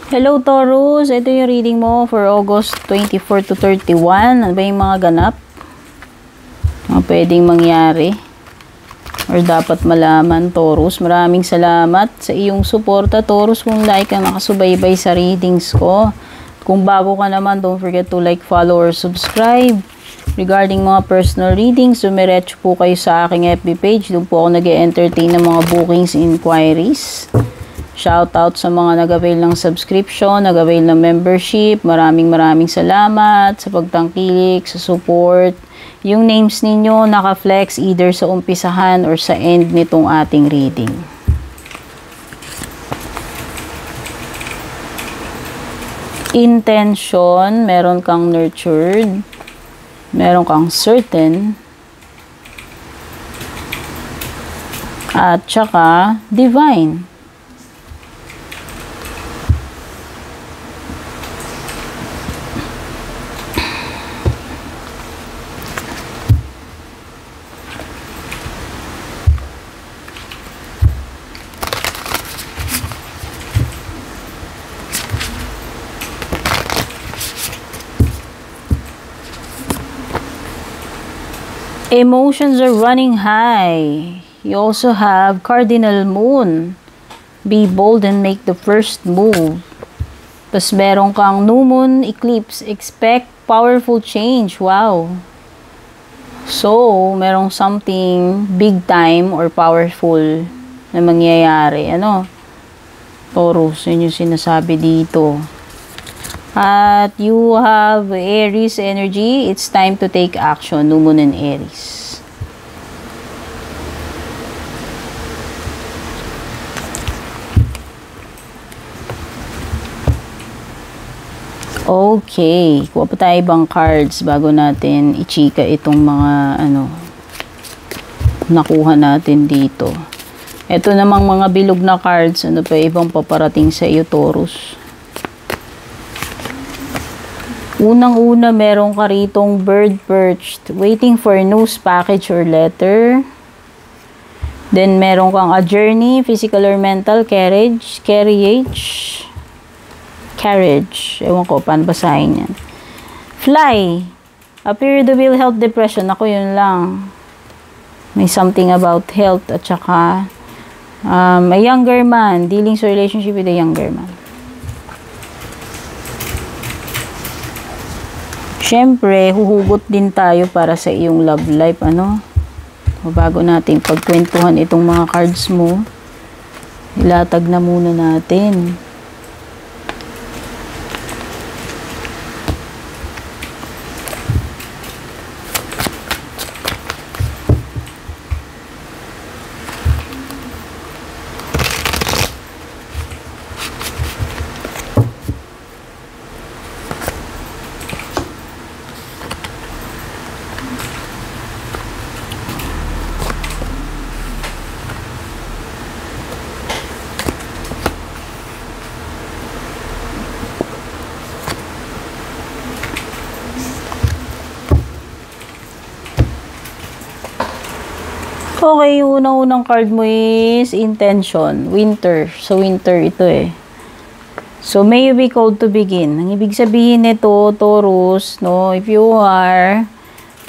Hello Taurus, ito yung reading mo for August 24 to 31. Ano ba yung mga ganap? Mga pwedeng mangyari or dapat malaman, Taurus. Maraming salamat sa iyong suporta, Taurus, kung like ka nakasubaybay sa readings ko. Kung bago ka naman, don't forget to like, follow, or subscribe. Regarding mga personal readings, dumiretso po kayo sa aking FB page. Doon po ako nag-entertain ng mga bookings, inquiries. Shoutout sa mga nag-avail ng subscription, nag-avail ng membership. Maraming salamat sa pagtangkilik, sa support. Yung names ninyo naka-flex either sa umpisahan or sa end nitong ating reading. Intention, meron kang nurtured, meron kang certain, at saka divine. Emotions are running high. You also have cardinal moon. Be bold and make the first move. Tapos meron kang new moon eclipse. Expect powerful change. Wow. So, merong something big time or powerful na mangyayari. Ano? Taurus, yun yung sinasabi dito. At you have Aries energy. It's time to take action. New moon and Aries. Okay. Kuha pa tayo ibang cards bago natin i-chika itong mga nakuha natin dito. Ito namang mga bilog na cards. Ano pa ibang paparating sa iyo, Taurus? Unang-una, meron ka ritong bird perched, waiting for news, package, or letter. Then, meron kang a journey, physical or mental, carriage. Ewan ko, paano basahin yan. Fly. A period of ill health, depression. Ako, yun lang. May something about health at saka a younger man, dealing sa relationship with a younger man. Siyempre, huhugot din tayo para sa iyong love life, ano? O bago natin pagkwentuhan itong mga cards mo, ilatag na muna natin. Okay, yung unang card mo is intention, winter. So, winter ito eh. So, may you be called to begin. Ang ibig sabihin nito, Taurus, no, if you are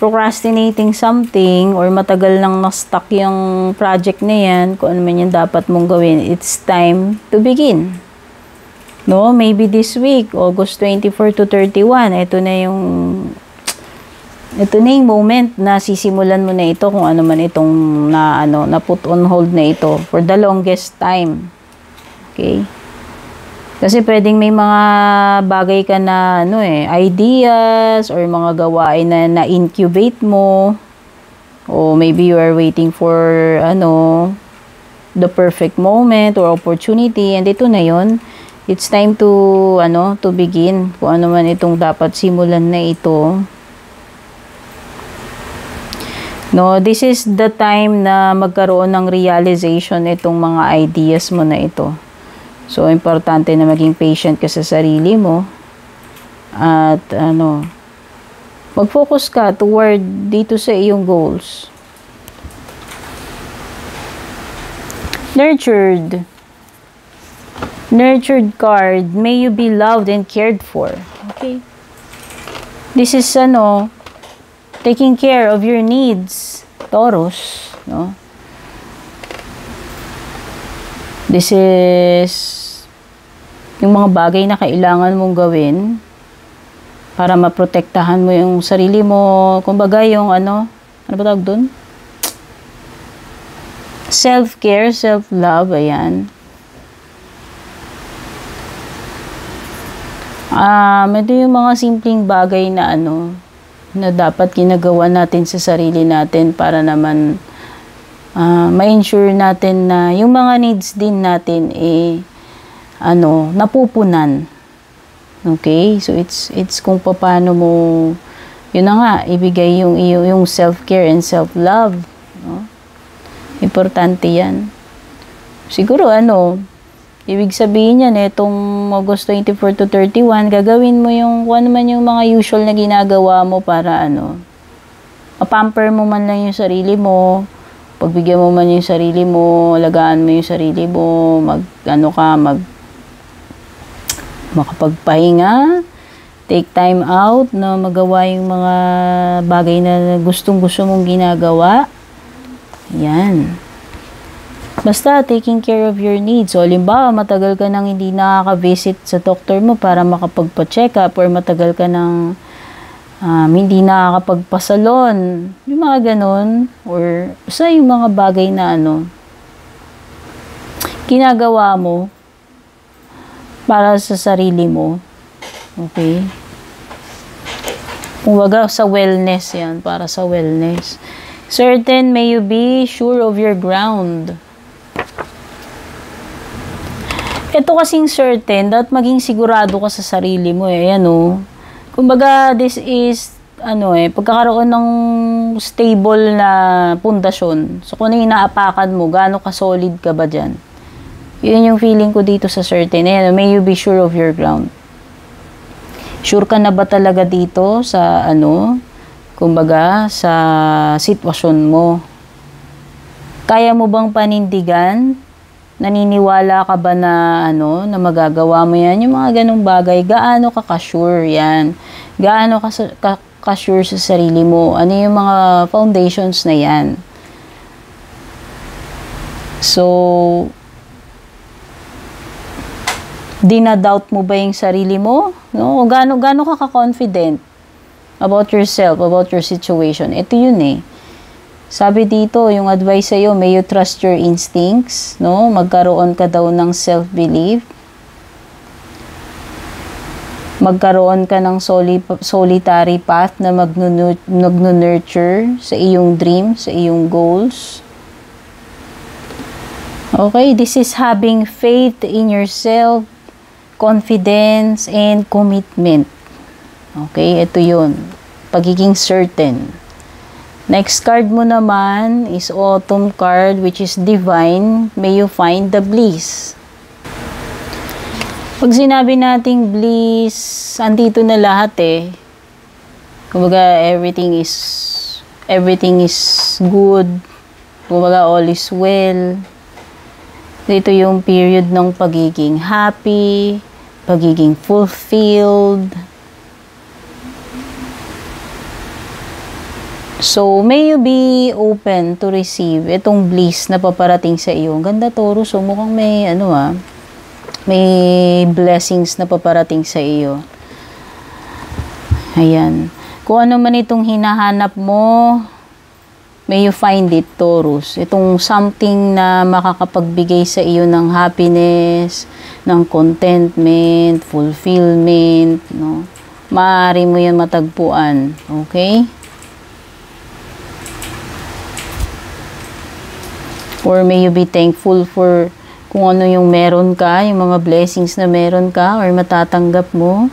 procrastinating something or matagal nang na-stuck yung project na yan, kung ano man yung dapat mong gawin, it's time to begin. No, maybe this week, August 24 to 31, ito na yung moment na sisimulan mo na ito kung ano man itong na put on hold na ito for the longest time. Okay? Kasi pwedeng may mga bagay ka na ideas or mga gawain na na-incubate mo, o maybe you are waiting for the perfect moment or opportunity, and ito na yon. It's time to to begin kung ano man itong dapat simulan na ito. No, this is the time na magkaroon ng realization itong mga ideas mo na ito. So, importante na maging patient ka sa sarili mo. At, mag-focus ka toward dito sa iyong goals. Nurtured. Nurtured card, may you be loved and cared for. Okay. This is taking care of your needs, Taurus, no? This is yung mga bagay na kailangan mong gawin para maprotektahan mo yung sarili mo. Kumbaga yung ano ba tawag doon? Self-care, self-love, ayan. Ito yung mga simpleng bagay na na dapat ginagawa natin sa sarili natin para naman ma-ensure natin na yung mga needs din natin napupunan. Okay? So it's kung paano mo yun na nga ibigay yung self-care and self-love, no? Importante 'yan. Siguro ibig sabihin yan, itong August 24 to 31, gagawin mo yung kung ano man yung mga usual na ginagawa mo para mapamper mo man lang yung sarili mo, pagbigyan mo man yung sarili mo, alagaan mo yung sarili mo, makapagpahinga, take time out na magawa yung mga bagay na gustong-gusto mong ginagawa. Yan. Basta, taking care of your needs. So, halimbawa, matagal ka nang hindi nakaka-visit sa doctor mo para makapagpa-check up or matagal ka nang hindi nakakapagpasalon. Yung mga ganon. Or, basta yung mga bagay na ginagawa mo para sa sarili mo. Okay? Kumbaga, sa wellness yan. Para sa wellness. Certain, may you be sure of your ground. Ito kasing certain, dapat maging sigurado ka sa sarili mo Kumbaga, this is, pagkakaroon ng stable na pundasyon. So, kung inaapakan mo, gaano ka-solid ka ba dyan? Yun yung feeling ko dito sa certain. May you be sure of your ground. Sure ka na ba talaga dito sa, kumbaga, sa sitwasyon mo? Kaya mo bang panindigan? Naniniwala ka ba na na magagawa mo yan? Yung mga ganong bagay, gaano ka ka-sure yan? Gaano ka sure sa sarili mo? Ano yung mga foundations na yan? So, dinadoubt mo ba yung sarili mo? No? Gaano ka ka-confident about yourself, about your situation? Ito yun Sabi dito, yung advice sa'yo, may you trust your instincts, no? Magkaroon ka daw ng self-belief. Magkaroon ka ng solitary path na mag-nurture sa iyong dreams, sa iyong goals. Okay, this is having faith in yourself, confidence, and commitment. Okay, ito yun. Pagiging certain. Next card mo naman is Autumn card, which is Divine. May you find the bliss. Pag sinabi nating bliss, andito na lahat Kumbaga, everything is good. Kumbaga, all is well. Dito yung period ng pagiging happy, pagiging fulfilled. So, may you be open to receive itong bliss na paparating sa iyo. Ang ganda, Taurus. So, mukhang may, may blessings na paparating sa iyo. Ayan. Kung ano man itong hinahanap mo, may you find it, Taurus. Itong something na makakapagbigay sa iyo ng happiness, ng contentment, fulfillment, no? Maaari mo yan matagpuan. Okay? Or may you be thankful for kung ano yung meron ka, yung mga blessings na meron ka or matatanggap mo.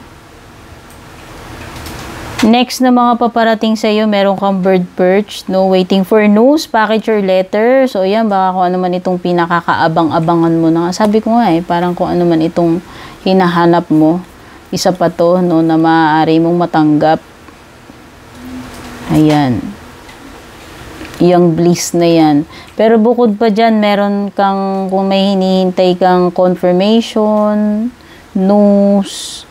Next na mga paparating sa iyo, meron kang bird perch, no? Waiting for news, package or letter. So, yan, baka kung ano man itong pinakakaabang-abangan mo na. Sabi ko nga parang kung ano man itong hinahanap mo. Isa pa to, no, na maaari mong matanggap. Ayan. Yung bliss na yan. Pero bukod pa dyan, meron kang, kung may hinihintay kang confirmation, news,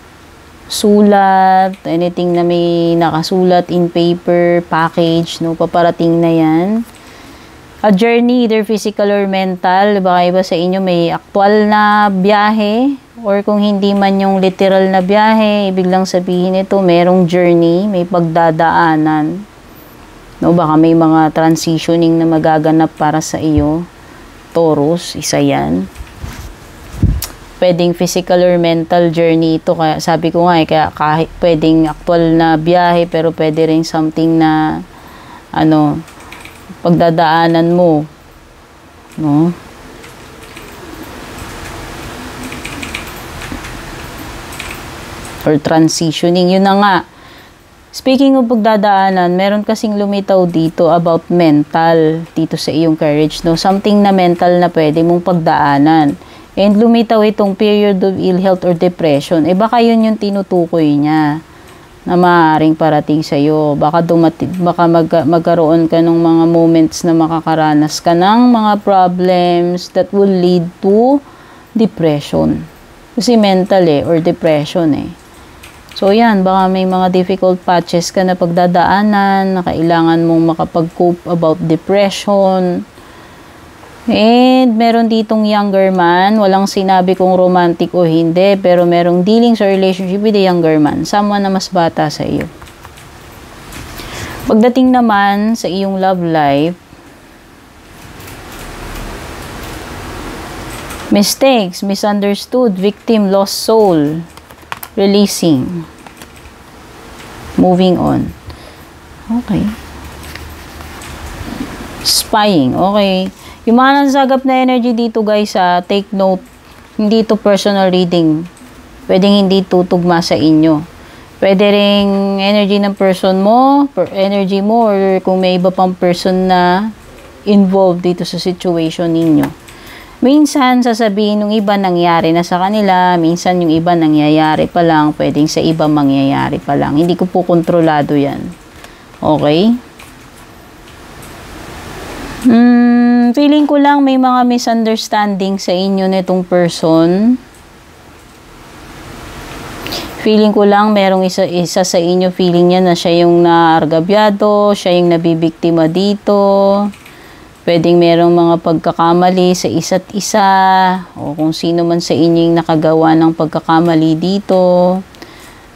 sulat, anything na may nakasulat in paper, package, no, paparating na yan. A journey, either physical or mental, baka iba sa inyo may aktual na biyahe, or kung hindi man yung literal na biyahe, ibig lang sabihin ito, merong journey, may pagdadaanan. No, baka may mga transitioning na magaganap para sa iyo. Taurus, isa yan. Pwedeng physical or mental journey ito. Kaya sabi ko nga, kaya kahit pwedeng actual na biyahe, pero pwede rin something na, pagdadaanan mo. No? Or transitioning. Yun na nga. Speaking of pagdadaanan, meron kasing lumitaw dito about mental dito sa iyong courage, no? Something na mental na pwede mong pagdaanan. And lumitaw itong period of ill health or depression. Baka yun yung tinutukoy niya na maaaring parating sa iyo. Baka magkaroon ka ng mga moments na makakaranas ka ng mga problems that will lead to depression. Kasi mental or depression So, yan, baka may mga difficult patches ka na pagdadaanan, na kailangan mong makapag-cope about depression. And, meron ditong younger man, walang sinabi kung romantic o hindi, pero merong dealings or relationship with a younger man, someone na mas bata sa iyo. Pagdating naman sa iyong love life, mistakes, misunderstood, victim, lost soul, releasing. Moving on. Okay. Spying. Okay. Yung mga nasagap na energy dito guys, take note. Hindi ito personal reading. Pwedeng hindi tutugma sa inyo. Pwede ring energy ng person mo, energy mo, or kung may iba pang person na involved dito sa situation ninyo. Minsan, sasabihin ng iba nangyari na sa kanila, minsan yung iba nangyayari pa lang, pwedeng sa iba mangyayari pa lang. Hindi ko po kontrolado yan. Okay? Feeling ko lang may mga misunderstanding sa inyo nitong person. Feeling ko lang merong isa sa inyo, feeling niya na siya yung naargabyado, siya yung nabibiktima dito. Pwedeng merong mga pagkakamali sa isa't isa, o kung sino man sa inyo yung nakagawa ng pagkakamali dito.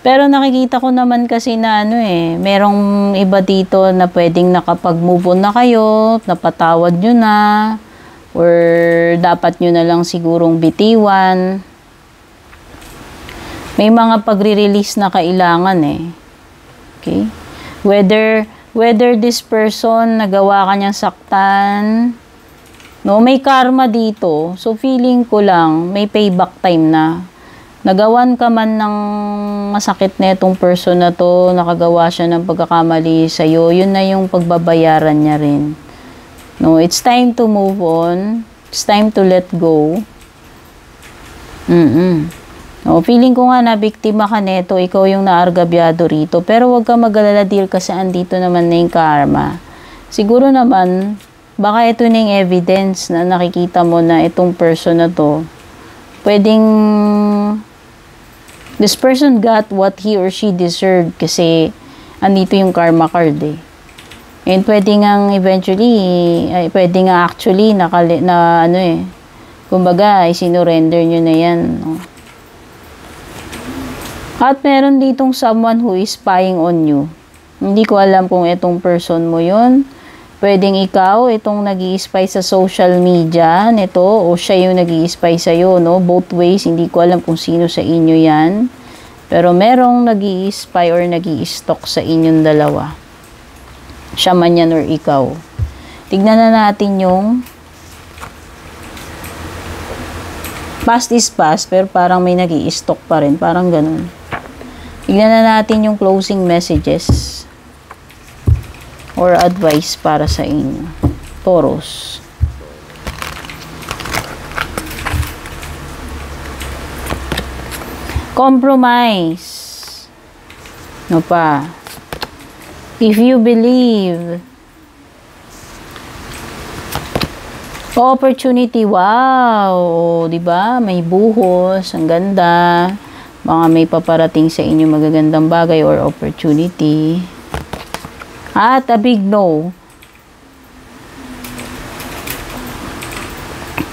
Pero nakikita ko naman kasi na merong iba dito na pwedeng nakapag-move on na kayo, napatawad nyo na, or dapat nyo na lang sigurong bitiwan. May mga pagre-release na kailangan Okay? Whether this person nagawa ka niyang saktan, may karma dito. So, feeling ko lang, may payback time na. Nagawan ka man ng masakit na itong person na to, nakagawa siya ng pagkakamali sa'yo, yun na yung pagbabayaran niya rin. It's time to move on. It's time to let go. Feeling ko nga na biktima ka neto, ikaw yung naargabyado rito. Pero wag ka mag-alala, deal kasi andito naman na yung karma. Siguro naman, baka ito na yung evidence na nakikita mo na itong person na to, pwedeng this person got what he or she deserved kasi andito yung karma card And pwede nga eventually, pwede nga actually kumbaga, isinurrender nyo na yan. At meron ditong someone who is spying on you. Hindi ko alam kung itong person mo yun. Pwedeng ikaw, itong nag-i-spy sa social media nito, o siya yung nag-i-spy sa'yo, Both ways, hindi ko alam kung sino sa inyo yan. Pero merong nag-i-spy or nag-i-stalk sa inyong dalawa. Siya man yan or ikaw. Tignan na natin yung past is past, pero parang may nag-i-stalk pa rin. Parang ganun. Tignan na natin yung closing messages or advice para sa inyo. Taurus. Compromise. If you believe Opportunity, wow! O, diba? May buhos, ang ganda. Mga may paparating sa inyo magagandang bagay or opportunity. At a big no.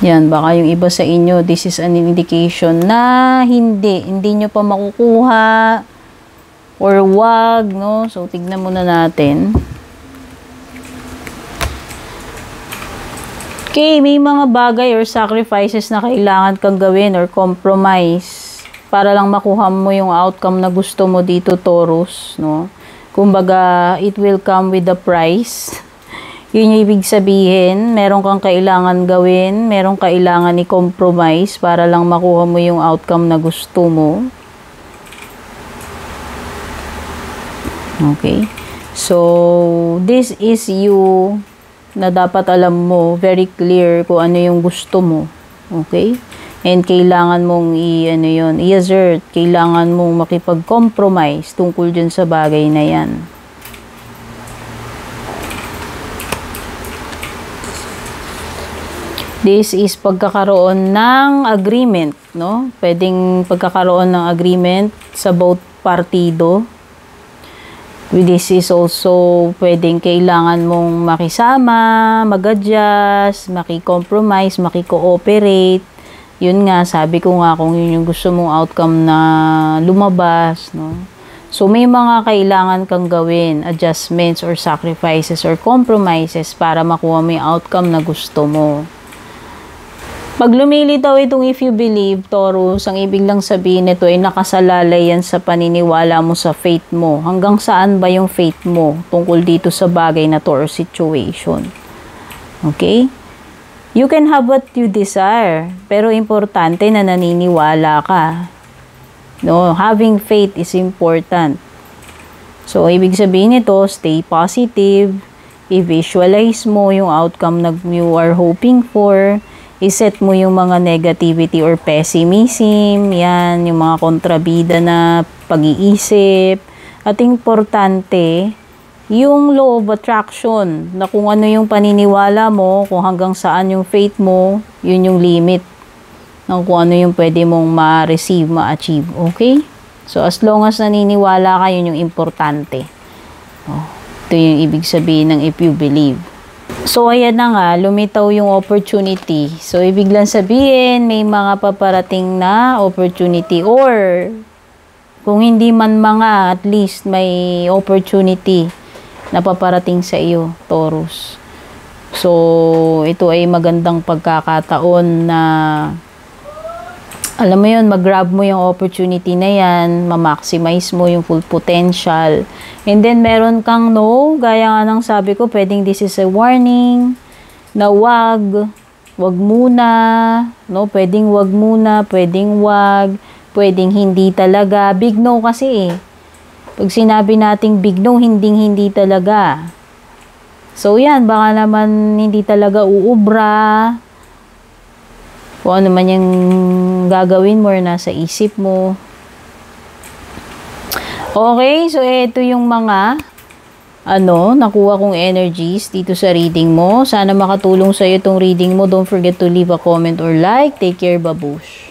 Yan, baka yung iba sa inyo, this is an indication na hindi nyo pa makukuha or wag, no? So, tignan muna natin. Okay, may mga bagay or sacrifices na kailangan kang gawin or compromise para lang makuha mo yung outcome na gusto mo dito, Taurus, no? Kumbaga, it will come with a price. Yun yung ibig sabihin, meron kang kailangan gawin, meron kailangan i-compromise para lang makuha mo yung outcome na gusto mo. Okay? So, this is you na dapat alam mo, very clear kung ano yung gusto mo. Okay? And kailangan mong i-assert, kailangan mong makipag-compromise tungkol dyan sa bagay na yan. This is pagkakaroon ng agreement, no? Pwedeng pagkakaroon ng agreement sa both partido. This is also pwedeng kailangan mong makisama, mag-adjust, maki-compromise, maki-cooperate. Yun nga, sabi ko nga kung yun yung gusto mong outcome na lumabas, no? So, may mga kailangan kang gawin, adjustments or sacrifices or compromises para makuha mo yung outcome na gusto mo. Pag lumilitaw itong if you believe, Taurus, ang ibig lang sabihin nito ay nakasalalay yan sa paniniwala mo sa faith mo. Hanggang saan ba yung faith mo tungkol dito sa bagay na to or situation? Okay? You can have what you desire, pero importante na naniniwala ka. No, having faith is important. So, ibig sabihin nito, stay positive, i-visualize mo yung outcome na you are hoping for, iset mo yung mga negativity or pessimism, yan, yung mga kontrabida na pag-iisip. At importante, yung law of attraction, na kung ano yung paniniwala mo, kung hanggang saan yung faith mo, yun yung limit ng kung ano yung pwede mong ma-receive, ma-achieve. Okay? So, as long as naniniwala ka, yun yung importante. Oh, ito yung ibig sabihin ng if you believe. So, ayan na nga, lumitaw yung opportunity. So, ibig lang sabihin, may mga paparating na opportunity or kung hindi man mga, at least may opportunity na paparating sa iyo, Taurus. So, ito ay magandang pagkakataon na alam mo yun, mag-grab mo yung opportunity na yan, ma-maximize mo yung full potential. And then, meron kang no, gaya nga ng sabi ko, pwedeng this is a warning, na wag muna, no, pwedeng wag muna, pwedeng wag, pwedeng hindi talaga, big no kasi eh. Pag sinabi nating big no, hindi talaga. So, yan, baka naman hindi talaga uubra, kung ano man yung gagawin mo or nasa isip mo. Okay, so ito yung mga nakuha kong energies dito sa reading mo. Sana makatulong sa iyo itong reading mo. Don't forget to leave a comment or like. Take care, babush.